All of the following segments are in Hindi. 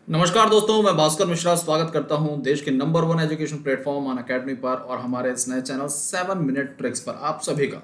नमस्कार दोस्तों, मैं भास्कर मिश्रा स्वागत करता हूं देश के नंबर 1 एजुकेशन प्लेटफॉर्म अन अकेडमी पर और हमारे इस नए चैनल 7 मिनट ट्रिक्स पर आप सभी का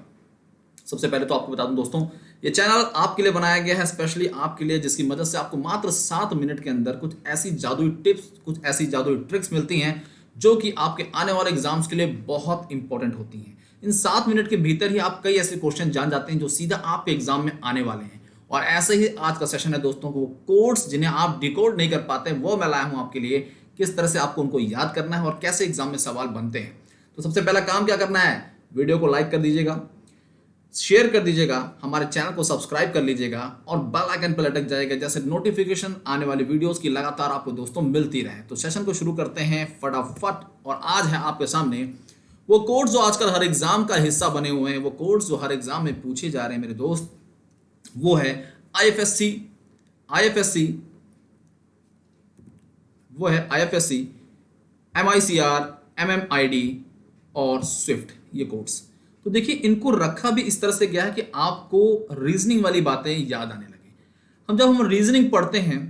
सबसे पहले तो आपको बता दूं दोस्तों, ये चैनल आपके लिए बनाया गया है स्पेशली आपके लिए, जिसकी मदद से आपको मात्र 7 मिनट के अंदर कुछ ऐसी जादुई टिप्स, कुछ ऐसी जादुई ट्रिक्स मिलती हैं जो कि आपके आने वाले एग्जाम्स के लिए बहुत इंपॉर्टेंट होती हैं। इन 7 मिनट के भीतर ही आप कई ऐसे क्वेश्चन जान जाते हैं जो सीधा आपके एग्जाम में आने वाले हैं। और ऐसे ही आज का सेशन है दोस्तों, वो कोड्स जिन्हें आप डिकोड नहीं कर पाते वो मैं लाया हूं आपके लिए, किस तरह से आपको उनको याद करना है और कैसे एग्जाम में सवाल बनते हैं। तो सबसे पहला काम क्या करना है, वीडियो को लाइक कर दीजिएगा, शेयर कर दीजिएगा, हमारे चैनल को सब्सक्राइब कर लीजिएगा और बेल आइकन पर लटक जाएगा, जैसे नोटिफिकेशन आने वाली वीडियोस की लगातार आपको दोस्तों मिलती रहे। तो सेशन को शुरू करते हैं फटाफट। और आज है आपके सामने वो कोड्स जो आजकल हर एग्जाम का हिस्सा बने हुए हैं, वो कोड्स जो हर एग्जाम में पूछे जा रहे हैं मेरे दोस्त, वो है आईएफएससी, वो है आईएफएससी, एमआईसीआर, एमएमआईडी और स्विफ्ट, ये कोड्स। तो देखिए, इनको रखा भी इस तरह से गया है कि आपको रीजनिंग वाली बातें याद आने लगे। जब हम रीजनिंग पढ़ते हैं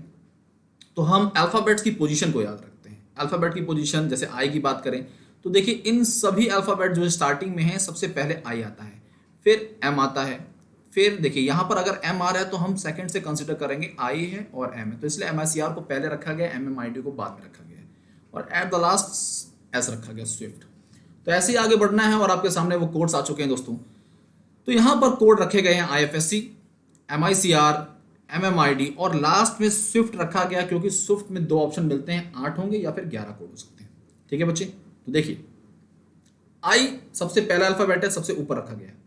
तो हम अल्फाबेट्स की पोजीशन को याद रखते हैं। अल्फाबेट की पोजीशन, जैसे आई की बात करें तो देखिए, इन सभी अल्फाबेट जो स्टार्टिंग में है सबसे पहले आई आता है, फिर एम आता है, फिर देखिए यहां पर अगर एम आ रहा है तो हम सेकंड से कंसीडर करेंगे आई है और एम है, तो इसलिए एमआईसीआर को पहले रखा गया, एमएमआईडी को बाद में रखा गया और एट द लास्ट एस रखा गया, स्विफ्ट। तो ऐसे ही आगे बढ़ना है और आपके सामने वो कोड्स आ चुके हैं दोस्तों। तो यहां पर कोड रखे गए हैं आईएफएससी, एमआईसीआर, एमएमआईडी और लास्ट में स्विफ्ट रखा गया, क्योंकि स्विफ्ट में 2 ऑप्शन मिलते हैं, 8 होंगे या फिर 11 कोड हो सकते हैं। ठीक है बच्चे, तो देखिए आई सबसे पहला अल्फाबेट है, सबसे ऊपर रखा गया है,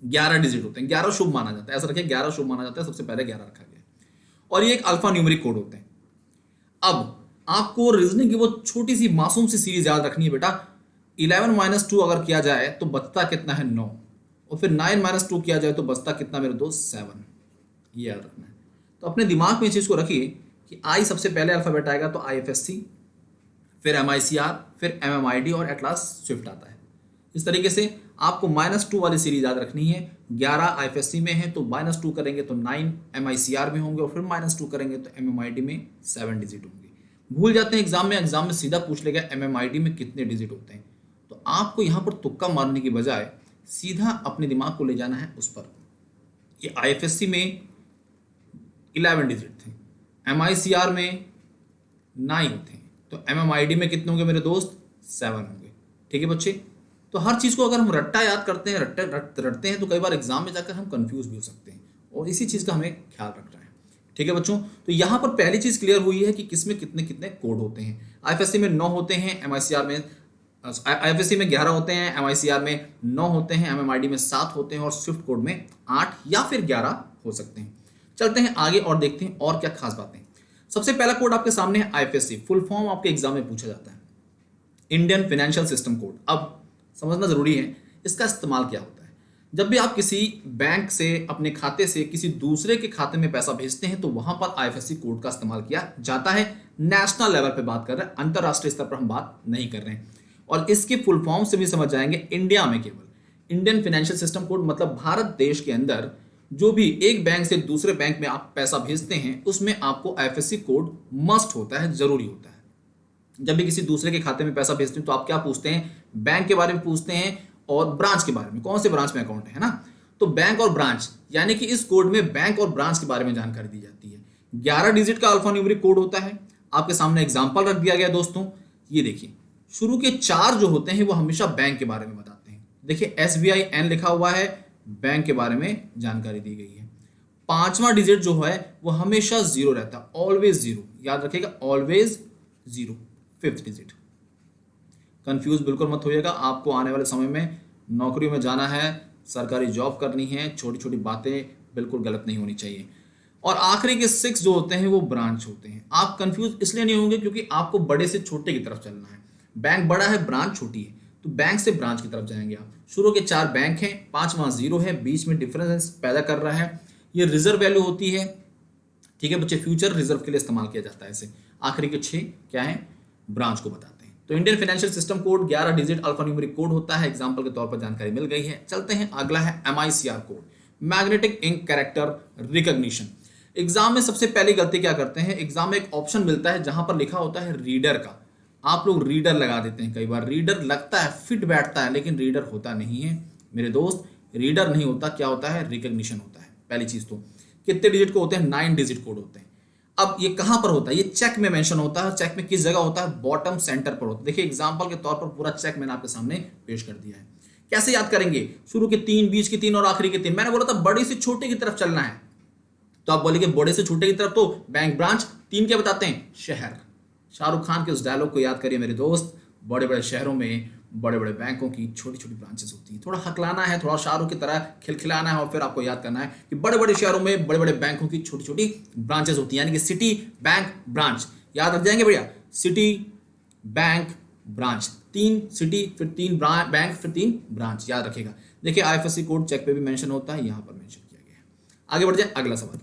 11 डिजिट होते हैं, 11 शुभ माना जाता है, ऐसा रखिए 11 शुभ माना जाता है, सबसे पहले 11 रखा गया और ये एक अल्फा न्यूमेरिक कोड होते हैं। अब आपको रीजनिंग की वो छोटी सी मासूम सी सीरीज याद रखनी है बेटा। 11 - 2 अगर किया जाए तो बचता कितना है, 9, और फिर 9 - 2 किया जाए तो बचता कितना मेरे दोस्त, 7। ये याद रखना है। तो अपने दिमाग में इस चीज को रखिए कि आई सबसे पहले अल्फाबेट आएगा तो आईएफएससी, फिर एमआईसीआर, फिर एमएमआईडी और एट लास्ट स्विफ्ट आता है। इस तरीके से आपको -2 वाली सीरीज याद रखनी है। 11 आईएफएससी में है तो -2 करेंगे तो 9 एमआईसीआर में होंगे और फिर -2 करेंगे तो एमएमआईडी में 7 डिजिट होंगे। भूल जाते हैं एग्जाम में सीधा पूछ लेगा एमएमआईडी में कितने डिजिट होते हैं। तो आपको यहां पर तुक्का मारने की बजाय सीधा अपने दिमाग को ले जाना है उस पर। ये आईएफएससी में 11 डिजिट थे, एमआईसीआर में 9 थे, तो एमएमआईडी में कितने होंगे मेरे दोस्त, 7 होंगे। ठीक है बच्चे, तो हर चीज को अगर हम रट्टा याद करते हैं, रटते हैं, तो कई बार एग्जाम में जाकर हम कंफ्यूज भी हो सकते हैं, और इसी चीज का हमें ख्याल रखना है। ठीक है बच्चों, तो यहां पर पहली चीज क्लियर हुई है कि किसमें कितने कितने कोड होते हैं। आईएफएससी में 9 होते हैं, आईएफएससी में 11 होते हैं, एमआईसीआर में 9 होते हैं, एमएमआईडी में 7 होते हैं और स्विफ्ट कोड में 8 या फिर 11 हो सकते हैं। चलते हैं आगे और देखते हैं और क्या खास बातें। सबसे पहला कोड आपके सामने है आईएफएससी। फुल फॉर्म आपके एग्जाम में पूछा जाता है, इंडियन फाइनेंशियल सिस्टम कोड। अब समझना जरूरी है इसका इस्तेमाल क्या होता है। जब भी आप किसी बैंक से, अपने खाते से किसी दूसरे के खाते में पैसा भेजते हैं तो वहां पर आईएफएससी कोड का इस्तेमाल किया जाता है। नेशनल लेवल पे बात कर रहे हैं, अंतरराष्ट्रीय स्तर पर हम बात नहीं कर रहे हैं। और इसके फुल फॉर्म से भी समझ जाएंगे, इंडिया में केवल इंडियन फाइनेंशियल सिस्टम कोड मतलब भारत देश के अंदर जो भी एक बैंक से दूसरे बैंक में आप पैसा भेजते हैं उसमें आपको आईएफएससी कोड मस्ट होता है, जरूरी होता है। जब भी किसी दूसरे के खाते में पैसा भेजते हैं तो आप क्या पूछते हैं, बैंक के बारे में पूछते हैं और ब्रांच के बारे में, कौन से ब्रांच में अकाउंट है ना। तो बैंक और ब्रांच, यानी कि इस कोड में बैंक और ब्रांच के बारे में जानकारी दी जाती है। 11 डिजिट का अल्फा न्यूमेरिक कोड होता है। आपके सामने एग्जाम्पल रख दिया गया दोस्तों, ये देखिए शुरू के 4 जो होते हैं वो हमेशा बैंक के बारे में बताते हैं। देखिए SBI N लिखा हुआ है, बैंक के बारे में जानकारी दी गई है। 5वां डिजिट जो है वो हमेशा 0 रहता है, ऑलवेज 0, याद रखिएगा, ऑलवेज 0। 5th डिजिट, कंफ्यूज बिल्कुल मत होइएगा। आपको आने वाले समय में नौकरी में जाना है, सरकारी जॉब करनी है, छोटी छोटी बातें बिल्कुल गलत नहीं होनी चाहिए। और आखिरी के 6 जो होते हैं वो ब्रांच होते हैं। आप कंफ्यूज इसलिए नहीं होंगे क्योंकि आपको बड़े से छोटे की तरफ चलना है। बैंक बड़ा है, ब्रांच छोटी है, तो बैंक से ब्रांच की तरफ जाएंगे आप। शुरू के 4 बैंक हैं, 5वां 0 है, बीच में डिफरेंस पैदा कर रहा है, ये रिजर्व वैल्यू होती है। ठीक है बच्चे, फ्यूचर रिजर्व के लिए इस्तेमाल किया जाता है इसे। आखिरी के 6 क्या है, ब्रांच को बताते हैं। तो Indian financial system code 11 digit alpha numeric code होता है। एग्जांपल के तौर पर जानकारी मिल गई है। चलते हैं, अगला है M I C R code, magnetic ink character recognition. Exam में सबसे पहली गलती क्या करते हैं, एग्जाम में एक ऑप्शन मिलता है जहां पर लिखा होता है रीडर का, आप लोग रीडर लगा देते हैं। कई बार रीडर लगता है, फिट बैठता है, लेकिन रीडर होता नहीं है मेरे दोस्त। रीडर नहीं होता, क्या होता है, रिकग्निशन होता है। पहली चीज तो कितने डिजिट को होते हैं, 9 डिजिट कोड होते हैं। अब ये कहां पर होता है, ये चेक में मेंशन होता है। चेक में किस जगह होता है, बॉटम सेंटर पर होता है। देखिए एग्जांपल के तौर पर पूरा चेक मैंने आपके सामने पेश कर दिया है। कैसे याद करेंगे, शुरू के 3, बीच के 3 और आखिरी के 3। मैंने बोला था बड़ी से छोटे की तरफ चलना है, तो आप बोलेंगे बड़े से छोटे की तरफ तो बैंक ब्रांच, 3 क्या बताते हैं, शहर। शाहरुख खान के उस डायलॉग को याद करिए मेरे दोस्त, बड़े बड़े शहरों में बड़े बड़े बैंकों की छोटी छोटी ब्रांचेस होती हैं। थोड़ा हकलाना है, थोड़ा शाहरुख की तरह खिलखिलाना है और फिर आपको याद करना है कि बड़े बड़े शहरों में बड़े बड़े बैंकों की छोटी छोटी ब्रांचेस होती हैं, यानी कि सिटी बैंक ब्रांच। याद रख जाएंगे भैया, सिटी बैंक ब्रांच, 3 सिटी फिर 3 बैंक फिर 3 ब्रांच, याद रखिएगा। देखिए आईएफएससी कोड चेक पे भी मेंशन होता है, यहां पर मेंशन किया गया है। आगे बढ़ जाए, अगला सवाल,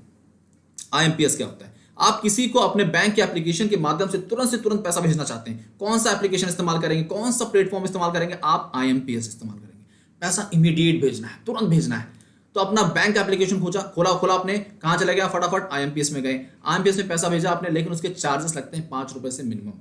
आईएमपीएस क्या होता है। आप किसी को अपने बैंक के एप्लीकेशन के माध्यम से तुरंत पैसा भेजना चाहते हैं, कौन सा एप्लीकेशन इस्तेमाल करेंगे, कौन सा प्लेटफॉर्म इस्तेमाल करेंगे, आप आईएमपीएस इस्तेमाल करेंगे। पैसा इमीडिएट भेजना है, तुरंत भेजना है, तो अपना बैंक एप्लीकेशन खोला आपने, कहां चले गया, फटाफट आईएमपीएस में गए, आईएमपीएस में पैसा भेजा आपने, लेकिन उसके चार्जेस लगते हैं 5 रुपए से मिनिमम,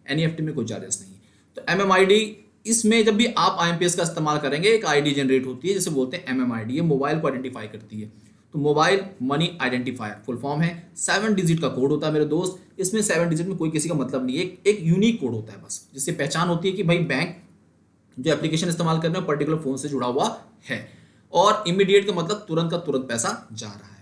एनईएफटी में कोई चार्जेस नहीं। तो एमएमआईडी, इसमें जब भी आप आईएमपीएस का इस्तेमाल करेंगे एक आईडी जनरेट होती है जिसे बोलते हैं एमएमआईडी, ये मोबाइल को आइडेंटिफाई करती है। तो mobile money identifier full form है, 7 डिजिट का कोड होता है मेरे दोस्त। इसमें 7 डिजिट में कोई किसी का मतलब नहीं है, एक यूनिक कोड होता है बस, जिससे पहचान होती है कि भाई बैंक जो एप्लीकेशन इस्तेमाल कर रहे हैं पर्टिकुलर फोन से जुड़ा हुआ है। और इमीडिएट का मतलब तुरंत का तुरंत पैसा जा रहा है।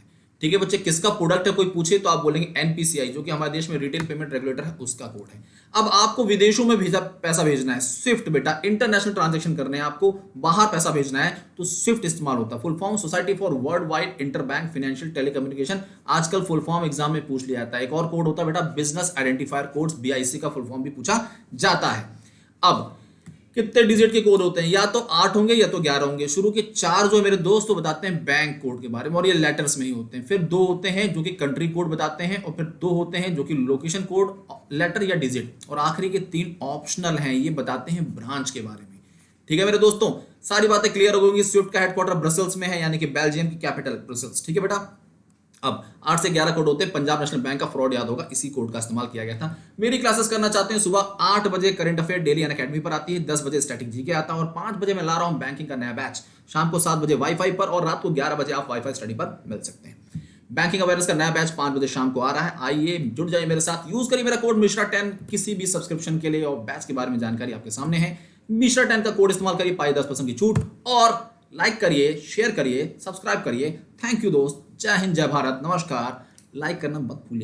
ठीक है बच्चे, किसका प्रोडक्ट है कोई पूछे तो आप बोलेंगे एनपीसीआई, जो कि हमारे देश में रिटेल पेमेंट रेगुलेटर है, उसका कोड है। अब आपको विदेशों में पैसा भेजना है, स्विफ्ट बेटा, इंटरनेशनल ट्रांजैक्शन करने हैं आपको, बाहर पैसा भेजना है तो स्विफ्ट इस्तेमाल होता है। Full form society for world wide inter bank financial telecommunication, आजकल फुल फॉर्म एग्जाम में पूछ लिया जाता है। एक और कोड होता है बेटा बिजनेस आइडेंटिफायर कोड्स, बीआईसी का फुल फॉर्म भी पूछा जाता है। अब कितने डिजिट के कोड होते हैं, या तो 8 होंगे या तो 11 होंगे। शुरू के 4 जो है मेरे दोस्त तो बताते हैं बैंक कोड के बारे में, और ये लेटर्स में ही होते हैं। फिर 2 होते हैं जो कि कंट्री कोड बताते हैं, और फिर 2 होते हैं जो कि लोकेशन कोड, लेटर या डिजिट, और आखिरी के 3 ऑप्शनल हैं, ये बताते हैं ब्रांच के बारे में। ठीक है मेरे दोस्तों, सारी बातें क्लियर हो गई। स्विफ्ट का हेडक्वार्टर ब्रसेल्स में है, यानी कि बेल्जियम की कैपिटल ब्रसेल्स। ठीक है बेटा, अब 8 से 11 कोड होते हैं। पंजाब नेशनल बैंक का फ्रॉड याद होगा, इसी कोड का इस्तेमाल किया गया था। मेरी क्लासेस करना चाहते हैं, सुबह 8 बजे करंट अफेयर डेली अनअकैडमी पर आती है, 10 बजे स्टैटिक जीके आता है, और 5 बजे मैं ला रहा हूं बैंकिंग का नया बैच। शाम को 7 बजे वाईफाई पर, और रात को 11 बजे आप वाईफाई स्टडी पर मिल सकते हैं। बैंकिंग अवेयरनेस का नया बैच 5 बजे शाम को आ रहा है, आइए जुड़ जाइए मेरे साथ। यूज करिए मेरा कोड मिश्रा 10 किसी भी सब्सक्रिप्शन के लिए, और बैच के बारे में जानकारी आपके सामने है। मिश्रा 10 का कोड इस्तेमाल करिए, पाइए 10% की छूट, और लाइक करिए, शेयर करिए, सब्सक्राइब करिए। थैंक यू दोस्त, जय हिंद, जय भारत, नमस्कार। लाइक करना मत भूलिए।